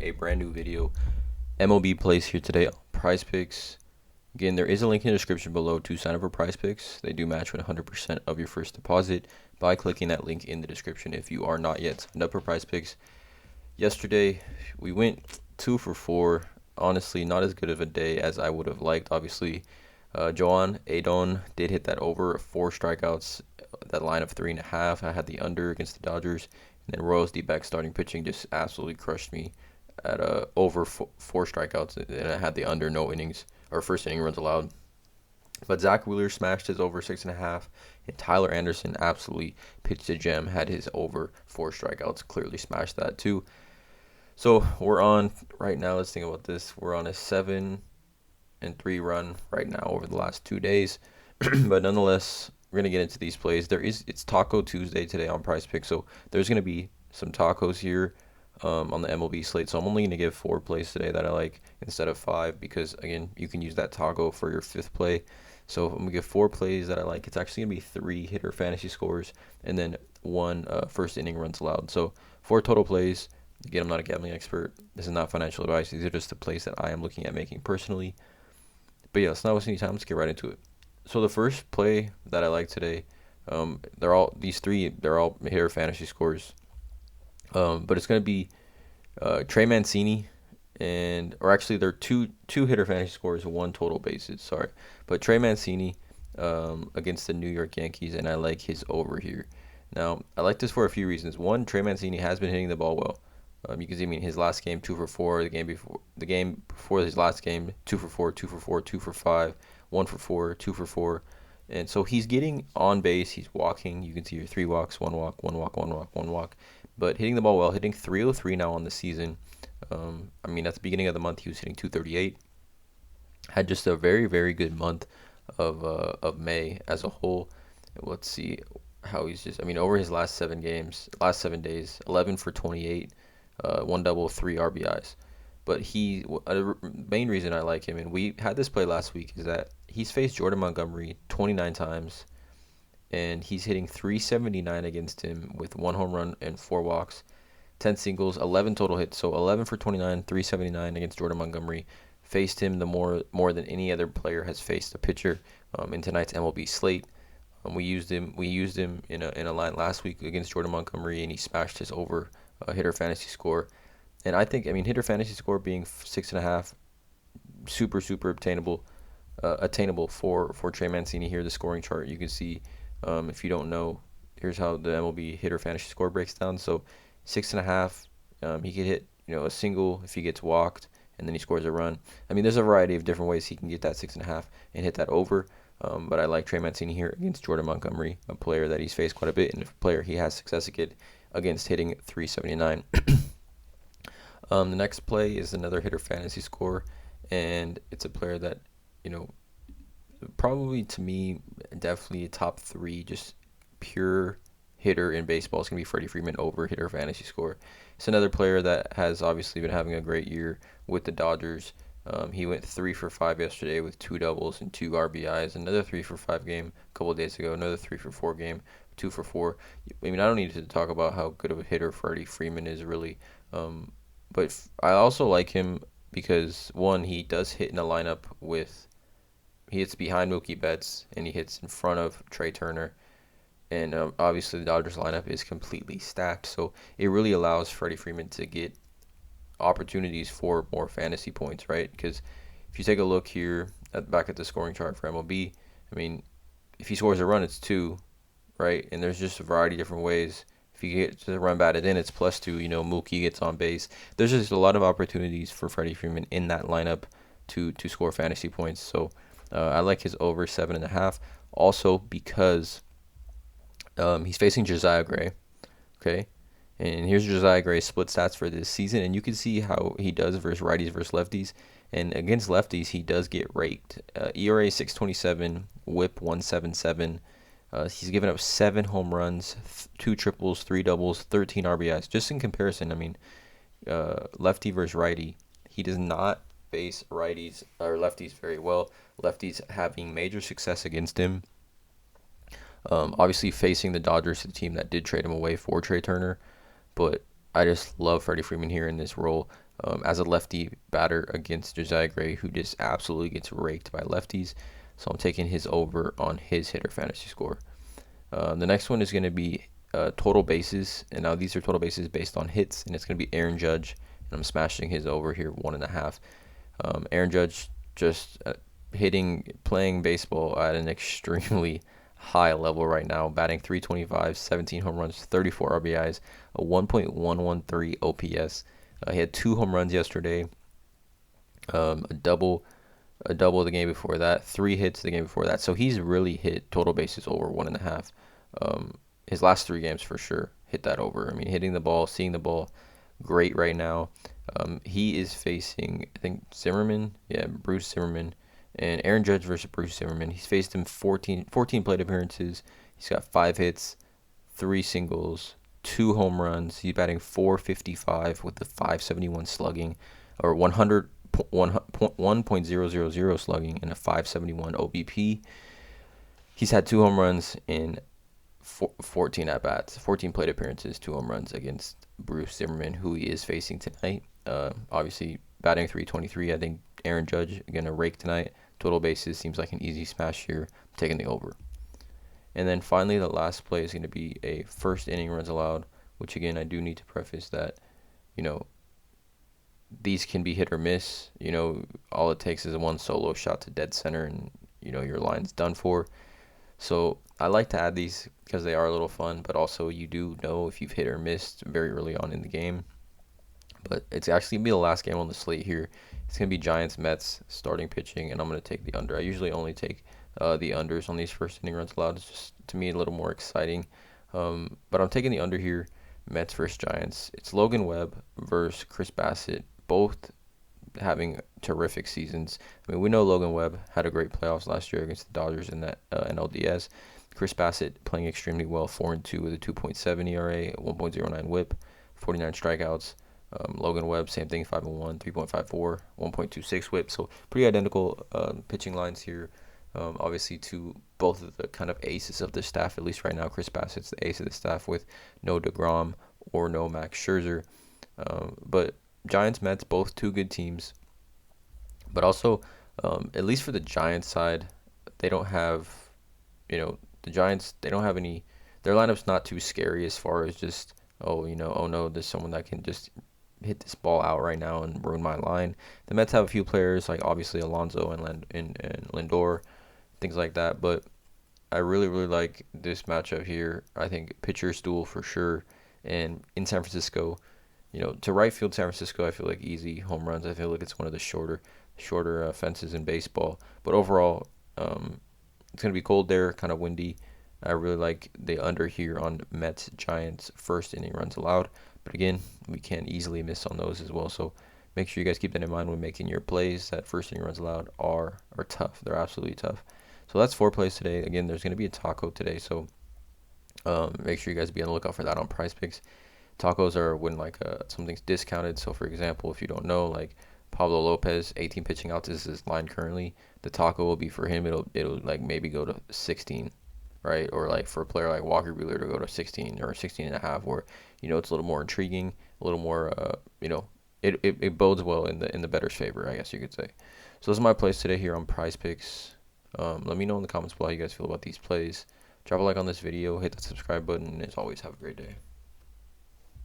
A brand new video. MLB plays here today on PrizePicks. Again, there is a link in the description below to sign up for PrizePicks. They do match with 100% of your first deposit by clicking that link in the description if you are not yet signed up for PrizePicks. Yesterday, we went 2 for 4. Honestly, not as good of a day as I would have liked. Obviously, Joan Adon did hit that over 4 strikeouts, that line of 3.5. I had the under against the Dodgers. And then Royals D-back starting pitching just absolutely crushed me at over 4 strikeouts, and I had the under no innings or first inning runs allowed. But Zach Wheeler smashed his over 6.5, and Tyler Anderson absolutely pitched a gem, had his over 4 strikeouts, clearly smashed that too. So we're on right now. Let's think about this. We're on a 7-3 run right now over the last 2 days, but nonetheless, we're gonna get into these plays. It's Taco Tuesday today on PrizePicks, so there's gonna be some tacos here on the MLB slate. So I'm only gonna give 4 plays today that I like instead of 5 because again, you can use that taco for your 5th play. So I'm gonna give 4 plays that I like. It's actually gonna be 3 hitter fantasy scores and then 1 first inning runs allowed. So 4 total plays. Again, I'm not a gambling expert. This is not financial advice. These are just the plays that I am looking at making personally. But yeah, let's not waste any time. Let's get right into it. So the first play that I like today, they're all hitter fantasy scores. But it's gonna be Trey Mancini or actually they're two hitter fantasy scores, 1 total bases. Sorry, but Trey Mancini against the New York Yankees, and I like his over here. Now I like this for a few reasons. One, Trey Mancini has been hitting the ball well. You can see, his last game 2 for 4. The game before his last game 2 for 4, 2 for 4, 2 for 5, 1 for 4, 2 for 4, and so he's getting on base. He's walking. You can see your 3 walks, 1 walk, 1 walk, 1 walk, 1 walk, but hitting the ball well. Hitting 303 now on the season. At the beginning of the month he was hitting 238. Had just a very very good month of May as a whole. Let's see how he's just. Over his last 7 days, 11 for 28. 1 double, 3 RBIs. But the main reason I like him, and we had this play last week, is that he's faced Jordan Montgomery 29 times, and he's hitting 379 against him with 1 home run and 4 walks, 10 singles, 11 total hits. So 11 for 29, 379 against Jordan Montgomery. Faced him the more than any other player has faced a pitcher in tonight's MLB slate. We used him in a line last week against Jordan Montgomery, and he smashed his over hitter fantasy score. And I think hitter fantasy score being 6.5, super attainable for Trey Mancini here. The scoring chart you can see, if you don't know, here's how the MLB hitter fantasy score breaks down. So 6.5, he could hit a single if he gets walked, and then he scores a run. There's a variety of different ways he can get that 6.5 and hit that over. But I like Trey Mancini here against Jordan Montgomery, a player that he's faced quite a bit, and a player he has success against hitting 379. The next play is another hitter fantasy score, and it's a player that, probably to me, definitely a top 3, just pure hitter in baseball. It's going to be Freddie Freeman over hitter fantasy score. It's another player that has obviously been having a great year with the Dodgers. He went 3 for 5 yesterday with 2 doubles and 2 RBIs. Another 3 for 5 game a couple of days ago. Another 3 for 4 game, 2 for 4. I don't need to talk about how good of a hitter Freddie Freeman is, really. But I also like him because, one, he does hit in a lineup he hits behind Mookie Betts, and he hits in front of Trey Turner. And obviously the Dodgers lineup is completely stacked, so it really allows Freddie Freeman to get opportunities for more fantasy points, right? Because if you take a look here back at the scoring chart for MLB, if he scores a run, it's 2, right? And there's just a variety of different ways. If you get the run batted in, it's +2. Mookie gets on base. There's just a lot of opportunities for Freddie Freeman in that lineup to score fantasy points. So I like his over 7.5. Also because he's facing Josiah Gray. Okay. And here's Josiah Gray's split stats for this season, and you can see how he does versus righties versus lefties. And against lefties, he does get raked. ERA 6.27, WHIP 1.77. He's given up 7 home runs, 2 triples, 3 doubles, 13 RBIs. Just in comparison, lefty versus righty, he does not face righties or lefties very well. Lefties having major success against him. Obviously facing the Dodgers, the team that did trade him away for Trey Turner. But I just love Freddie Freeman here in this role. as a lefty batter against Josiah Gray, who just absolutely gets raked by lefties. So I'm taking his over on his hitter fantasy score. The next one is going to be total bases, and now these are total bases based on hits, and it's going to be Aaron Judge, and I'm smashing his over here 1.5. Aaron Judge just playing baseball at an extremely high level right now, batting 325, 17 home runs, 34 RBIs, a 1.113 OPS. He had 2 home runs yesterday, a double the game before that, 3 hits the game before that. So he's really hit total bases over 1.5. His last 3 games for sure hit that over. I mean, hitting the ball, seeing the ball, great right now. He is facing, I think, Zimmerman, Bruce Zimmerman, and Aaron Judge versus Bruce Zimmerman. He's faced him 14 plate appearances. He's got 5 hits, 3 singles, 2 home runs. He's batting .455 with the .571 slugging, or 1.000 slugging, and a .571 OBP. He's had 2 home runs in 14 at bats, 14 plate appearances, 2 home runs against Bruce Zimmerman, who he is facing tonight. Obviously, batting .323. I think Aaron Judge gonna rake tonight. Total bases seems like an easy smash here. I'm taking the over. And then finally, the last play is going to be a first inning runs allowed, which again, I do need to preface that, these can be hit or miss. All it takes is one solo shot to dead center and, your line's done for. So I like to add these because they are a little fun, but also you do know if you've hit or missed very early on in the game. But it's actually going to be the last game on the slate here. It's going to be Giants-Mets starting pitching, and I'm going to take the under. I usually only take the unders on these first inning runs allowed. It's just, to me, a little more exciting. But I'm taking the under here, Mets versus Giants. It's Logan Webb versus Chris Bassett, both having terrific seasons. I mean, we know Logan Webb had a great playoffs last year against the Dodgers in that NLDS. Chris Bassett playing extremely well, 4-2 with a 2.7 ERA, a 1.09 WHIP, 49 strikeouts. Logan Webb, same thing, 5-1, 3.54, 1.26 WHIP. So pretty identical pitching lines here. Obviously, to both of the kind of aces of the staff, at least right now. Chris Bassett's the ace of the staff with no DeGrom or no Max Scherzer. But Giants, Mets, both 2 good teams. But also, at least for the Giants side, they don't have, the Giants, they don't have any, their lineup's not too scary as far as just, oh no, there's someone that can just hit this ball out right now and ruin my line. The Mets have a few players, like obviously Alonso and Lindor, things like that. But I really, really like this matchup here. I think pitcher's duel for sure. And in San Francisco, to right field San Francisco, I feel like easy home runs. I feel like it's one of the shorter fences in baseball. But overall, it's going to be cold there, kind of windy. I really like the under here on Mets Giants first inning runs allowed. But again, we can't easily miss on those as well. So make sure you guys keep that in mind when making your plays. That first inning runs allowed are tough. They're absolutely tough. So that's 4 plays today. Again, there's going to be a taco today. So make sure you guys be on the lookout for that on PrizePicks. Tacos are when something's discounted. So for example, if you don't know, like Pablo Lopez, 18 pitching outs is his line currently. The taco will be for him. It'll like maybe go to 16. Right, or like for a player like Walker Buehler to go to 16 or 16.5, where it's a little more intriguing, a little more it bodes well in the bettor's favor, I guess you could say. So those are my plays today here on PrizePicks. Let me know in the comments below how you guys feel about these plays. Drop a like on this video, hit that subscribe button, and as always, have a great day.